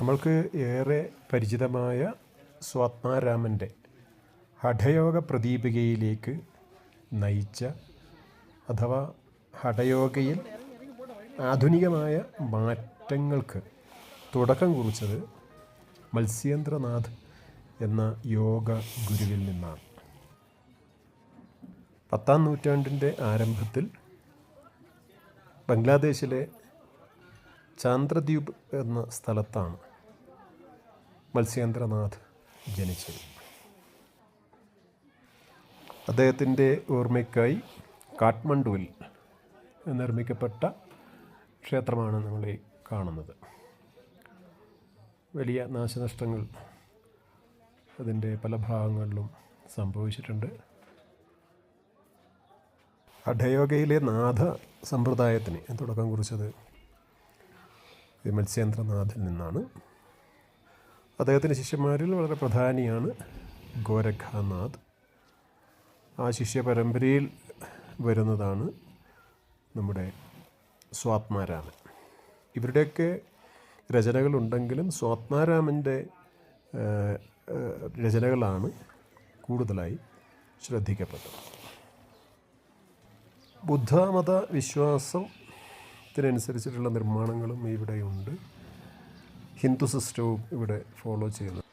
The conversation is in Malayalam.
നമ്മൾക്ക് ഏറെ പരിചിതമായ സ്വാത്മാരാമൻ്റെ ഹഠയോഗ പ്രദീപികയിലേക്ക് നയിച്ച അഥവാ ഹഠയോഗയിൽ ആധുനികമായ മാറ്റങ്ങൾക്ക് തുടക്കം കുറിച്ചത് മത്സ്യേന്ദ്രനാഥ് എന്ന യോഗ ഗുരുവിൽ നിന്നാണ്. 10-ാം നൂറ്റാണ്ടിൻ്റെ ആരംഭത്തിൽ ബംഗ്ലാദേശിലെ ചാന്ദ്രദ്വീപ് എന്ന സ്ഥലത്താണ് മത്സ്യേന്ദ്രനാഥ് ജനിച്ചത്. അദ്ദേഹത്തിൻ്റെ ഓർമ്മയ്ക്കായി കാഠ്മണ്ഡുവിൽ നിർമ്മിക്കപ്പെട്ട ക്ഷേത്രമാണ് നമ്മൾ ഈ കാണുന്നത്. വലിയ നാശനഷ്ടങ്ങൾ അതിൻ്റെ പല ഭാഗങ്ങളിലും സംഭവിച്ചിട്ടുണ്ട്. ഹഠയോഗയിലെ നാഥ സമ്പ്രദായത്തിന് തുടക്കം കുറിച്ചത് മത്സ്യേന്ദ്രനാഥിൽ നിന്നാണ്. അദ്ദേഹത്തിൻ്റെ ശിഷ്യന്മാരിൽ വളരെ പ്രധാനിയാണ് ഗോരഖനാഥ്. ആ ശിഷ്യ പരമ്പരയിൽ വരുന്നതാണ് നമ്മുടെ സ്വാത്മാരാമൻ. ഇവരുടെയൊക്കെ രചനകളുണ്ടെങ്കിലും സ്വാത്മാരാമൻ്റെ രചനകളാണ് കൂടുതലായി ശ്രദ്ധിക്കപ്പെട്ടത്. ബുദ്ധമത വിശ്വാസത്തിനനുസരിച്ചിട്ടുള്ള നിർമ്മാണങ്ങളും ഇവിടെയുണ്ട്. ഹിന്ദു സിസ്റ്റവും ഇവിടെ ഫോളോ ചെയ്യുന്നു.